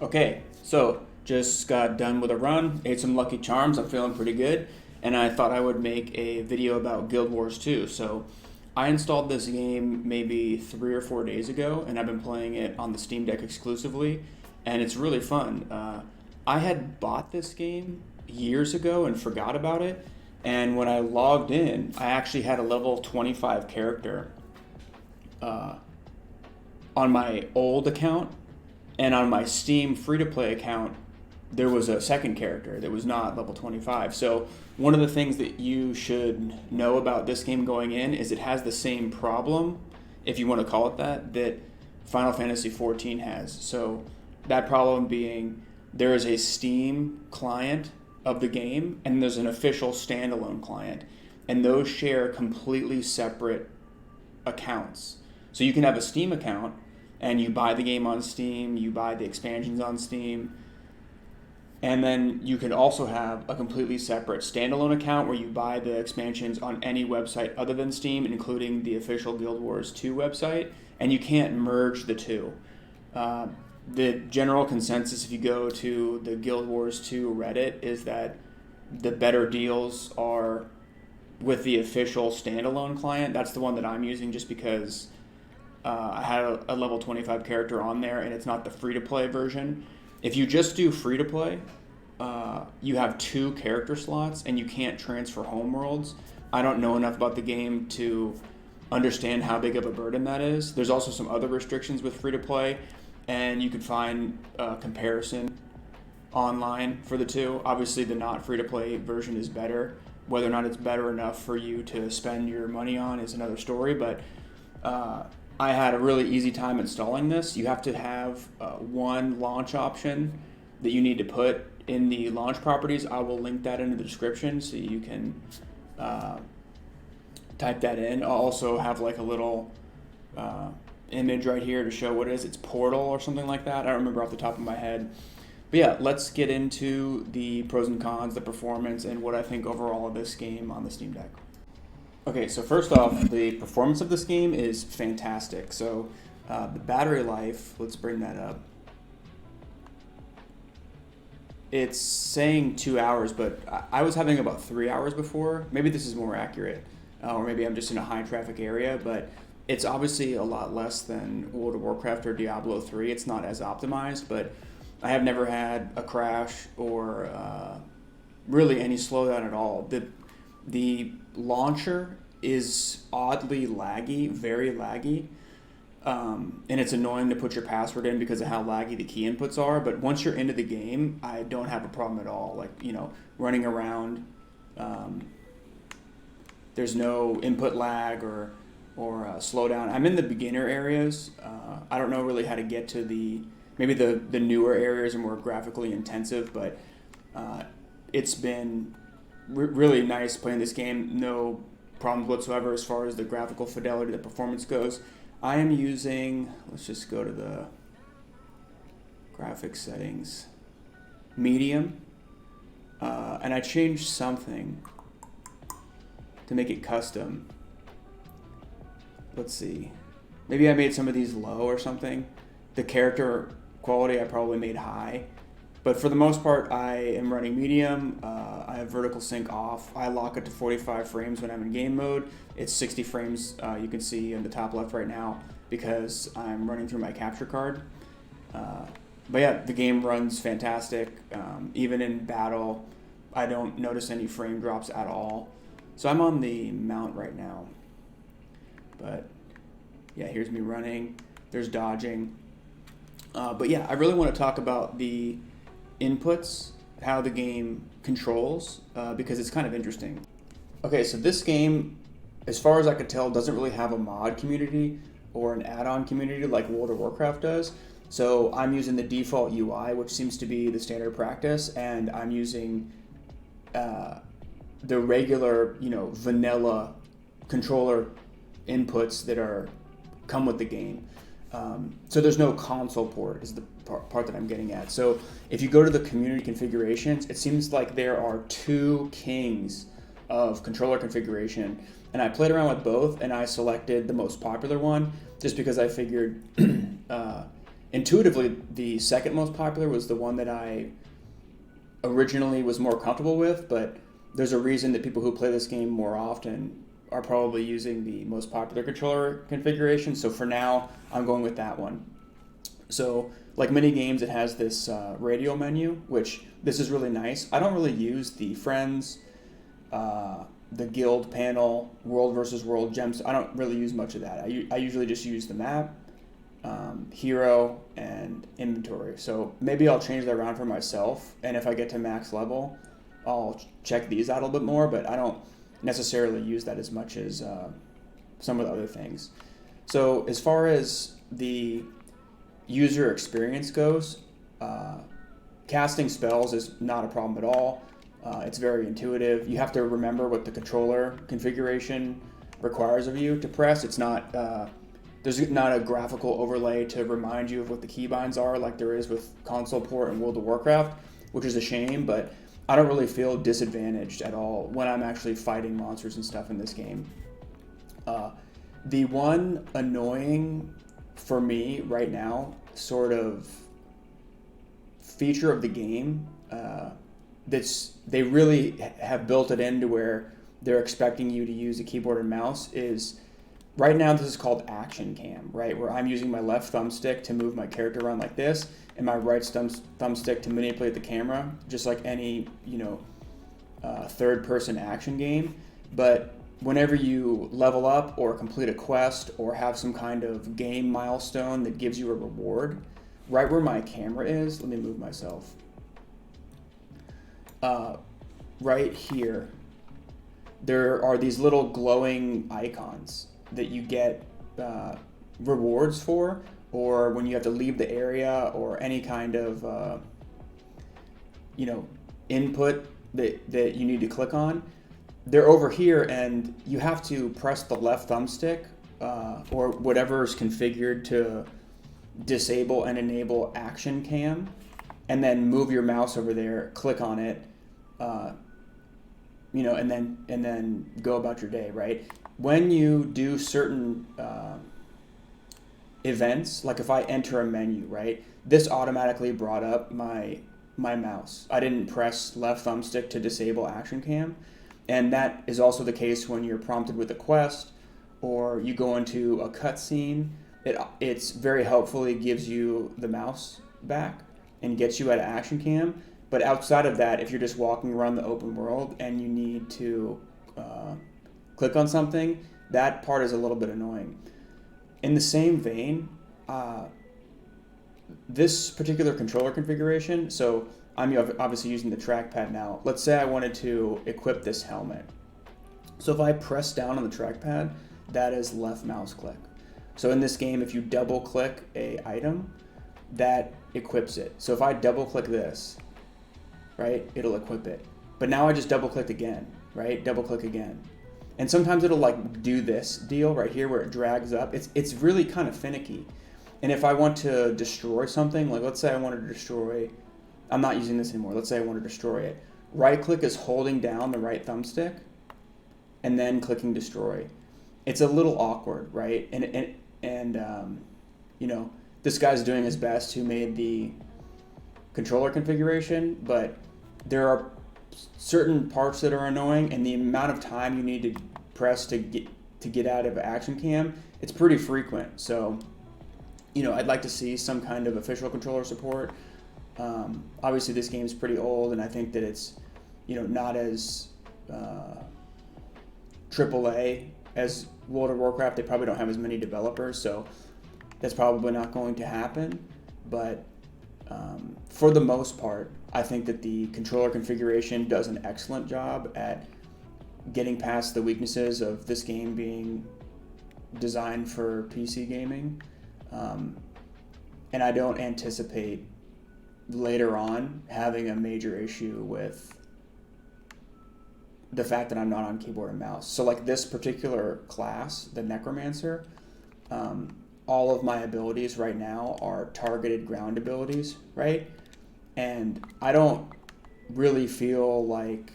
Okay, so just got done with a run, ate some Lucky Charms. I'm feeling pretty good, and I thought I would make a video about Guild Wars 2. So I installed this game maybe 3 or 4 days ago, and I've been playing it on the Steam Deck exclusively, and it's really fun. I had bought this game years ago and forgot about it, and when I logged in, I actually had a level 25 character uh, on my old account, and on my Steam free to play account, there was a second character that was not level 25. So, one of the things that you should know about this game going in is it has the same problem, if you want to call it that, that Final Fantasy XIV has. So, that problem being there is a Steam client of the game and there's an official standalone client, and those share completely separate accounts. So you can have a Steam account and you buy the game on Steam, you buy the expansions on Steam, and then you can also have a completely separate standalone account where you buy the expansions on any website other than Steam, including the official Guild Wars 2 website, and you can't merge the two. Uh, the general consensus, if you go to the Guild Wars 2 Reddit, is that the better deals are with the official standalone client. That's the one that I'm using just because I had a level 25 character on there, and it's not the free to play version. If you just do free to play, you have two character slots, and you can't transfer homeworlds. I don't know enough about the game to understand how big of a burden that is. There's also some other restrictions with free to play, and you can find a comparison online for the two. Obviously, the not free to play version is better. Whether or not it's better enough for you to spend your money on is another story, but I had a really easy time installing this. You have to have one launch option that you need to put in the launch properties. I will link that into the description so you can uh, type that in. I'll also have like a little image right here to show what it is. It's Portal or something like that. I don't remember off the top of my head. But yeah, let's get into the pros and cons, the performance, and what I think overall of this game on the Steam Deck. Okay, so first off, the performance of this game is fantastic. So the battery life, let's bring that up. It's saying 2 hours, but I was having about 3 hours before. Maybe this is more accurate, or maybe I'm just in a high traffic area, but it's obviously a lot less than World of Warcraft or Diablo 3. It's not as optimized, but I have never had a crash or really any slowdown at all. The launcher is oddly laggy, very laggy, and it's annoying to put your password in because of how laggy the key inputs are. But once you're into the game, I don't have a problem at all. Like, running around, there's no input lag or slowdown. I'm in the beginner areas. I don't know really how to get to maybe the newer areas are more graphically intensive, but it's been really nice playing this game. No problems whatsoever as far as the graphical fidelity, the performance goes. I am using, let's just go to the graphics settings, medium, and I changed something to make it custom. Let's see, maybe I made some of these low or something. The character quality I probably made high, but for the most part I am running medium. I have vertical sync off. I lock it to 45 frames when I'm in game mode. It's 60 frames, you can see in the top left right now, because I'm running through my capture card. But yeah, the game runs fantastic. Even in battle, I don't notice any frame drops at all. So I'm on the mount right now, but yeah, here's me running. There's dodging. But yeah, I really want to talk about the inputs, how the game controls, because it's kind of interesting. Okay, so this game, as far as I could tell, doesn't really have a mod community or an add-on community like World of Warcraft does. So I'm using the default UI, which seems to be the standard practice, and I'm using the regular, vanilla controller inputs that come with the game. So there's no console port is the part that I'm getting at. So if you go to the community configurations, it seems like there are two kings of controller configuration, and I played around with both, and I selected the most popular one just because I figured intuitively, the second most popular was the one that I originally was more comfortable with, but there's a reason that people who play this game more often are probably using the most popular controller configuration. So for now, I'm going with that one. So like many games, it has this radial menu, which this is really nice. I don't really use the friends, the guild panel, world versus world gems. I don't really use much of that. I usually just use the map, hero, and inventory. So maybe I'll change that around for myself, and if I get to max level, I'll check these out a little bit more, but I don't necessarily use that as much as some of the other things. So as far as the user experience goes, casting spells is not a problem at all. It's very intuitive. You have to remember what the controller configuration requires of you to press. It's not there's not a graphical overlay to remind you of what the keybinds are like there is with console port and World of Warcraft, which is a shame, but I don't really feel disadvantaged at all when I'm actually fighting monsters and stuff in this game. The one annoying for me right now sort of feature of the game they really have built it into where they're expecting you to use a keyboard and mouse is right now this is called action cam, right? Where I'm using my left thumbstick to move my character around like this and my right thumbstick to manipulate the camera, just like any, third-person action game. But whenever you level up or complete a quest or have some kind of game milestone that gives you a reward, right where my camera is, let me move myself. Right here, there are these little glowing icons that you get rewards for, or when you have to leave the area, or any kind of input that you need to click on. They're over here, and you have to press the left thumbstick or whatever is configured to disable and enable action cam, and then move your mouse over there, click on it, and then go about your day, right? When you do certain events, like if I enter a menu, right, this automatically brought up my mouse. I didn't press left thumbstick to disable action cam, and that is also the case when you're prompted with a quest or you go into a cutscene. It's very helpfully gives you the mouse back and gets you out of action cam. But outside of that, if you're just walking around the open world and you need to click on something, that part is a little bit annoying. In the same vein, this particular controller configuration, so I'm obviously using the trackpad now. Let's say I wanted to equip this helmet. So if I press down on the trackpad, that is left mouse click. So in this game, if you double click a item, that equips it. So if I double click this, right, it'll equip it. But now I just double clicked again, right? Double click again. And sometimes it'll like do this deal right here where it drags up. It's really kind of finicky. And if I want to destroy something, like let's say I wanted to destroy, I'm not using this anymore. Let's say I want to destroy it. Right click is holding down the right thumbstick and then clicking destroy. It's a little awkward, right? And this guy's doing his best who made the controller configuration, but there are certain parts that are annoying, and the amount of time you need to press to get out of action cam, it's pretty frequent. So, I'd like to see some kind of official controller support. Obviously, this game's pretty old, and I think that it's, not as AAA as World of Warcraft. They probably don't have as many developers, so that's probably not going to happen. But for the most part, I think that the controller configuration does an excellent job at getting past the weaknesses of this game being designed for PC gaming. And I don't anticipate later on having a major issue with the fact that I'm not on keyboard and mouse. So like this particular class, the Necromancer, all of my abilities right now are targeted ground abilities, right? And I don't really feel like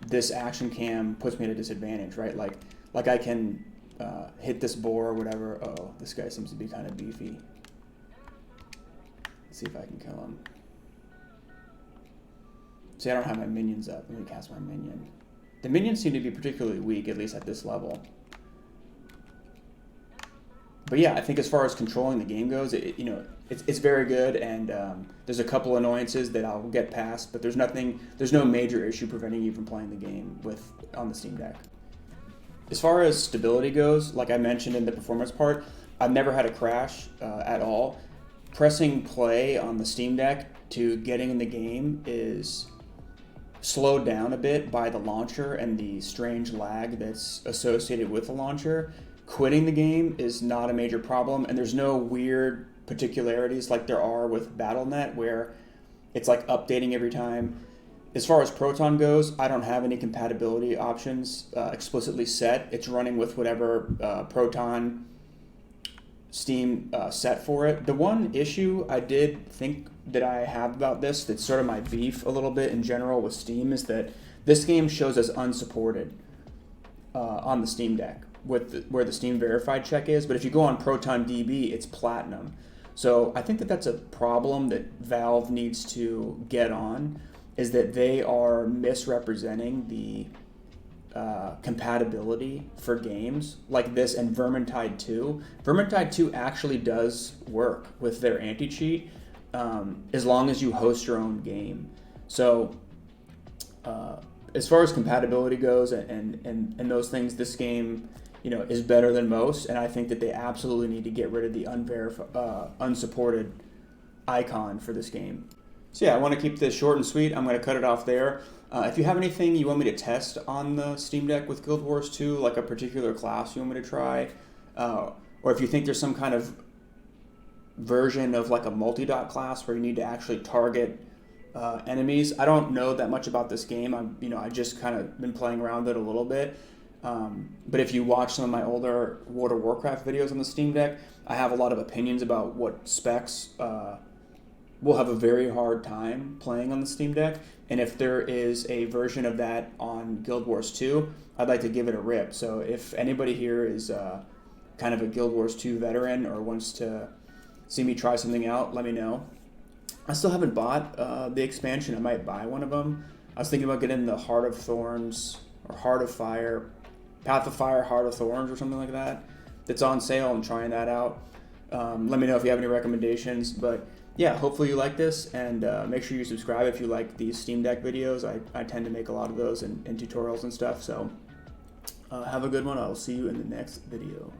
this action cam puts me at a disadvantage, right? Like I can hit this boar or whatever. Oh, this guy seems to be kind of beefy. Let's see if I can kill him. See, I don't have my minions up. Let me cast my minion. The minions seem to be particularly weak, at least at this level. But yeah, I think as far as controlling the game goes, it's very good, and there's a couple annoyances that I'll get past, but there's no major issue preventing you from playing the game on the Steam Deck. As far as stability goes, like I mentioned in the performance part, I've never had a crash at all. Pressing play on the Steam Deck to getting in the game is slowed down a bit by the launcher and the strange lag that's associated with the launcher. Quitting the game is not a major problem, and there's no weird particularities like there are with Battle.net where it's like updating every time. As far as Proton goes, I don't have any compatibility options explicitly set. It's running with whatever Proton Steam set for it. The one issue I did think that I have about this, that's sort of my beef a little bit in general with Steam, is that this game shows as unsupported on the Steam Deck where the Steam verified check is, but if you go on ProtonDB, it's platinum. So I think that that's a problem that Valve needs to get on, is that they are misrepresenting the compatibility for games like this and Vermintide 2. Vermintide 2 actually does work with their anti-cheat as long as you host your own game. So as far as compatibility goes and those things, this game is better than most, and I think that they absolutely need to get rid of the unsupported icon for this game. So yeah, I want to keep this short and sweet. I'm going to cut it off there. If you have anything you want me to test on the Steam Deck with Guild Wars 2, like a particular class you want me to try, or if you think there's some kind of version of like a multi-dot class where you need to actually target enemies. I don't know that much about this game. I just kind of been playing around it a little bit. But if you watch some of my older World of Warcraft videos on the Steam Deck, I have a lot of opinions about what specs will have a very hard time playing on the Steam Deck. And if there is a version of that on Guild Wars 2, I'd like to give it a rip. So if anybody here is kind of a Guild Wars 2 veteran or wants to see me try something out, let me know. I still haven't bought the expansion. I might buy one of them. I was thinking about getting the Heart of Thorns or Heart of Fire, Path of Fire, Heart of Thorns or something like that. It's on sale. I'm trying that out. Let me know if you have any recommendations. But yeah, hopefully you like this, and make sure you subscribe if you like these Steam Deck videos. I tend to make a lot of those and tutorials and stuff. So have a good one. I'll see you in the next video.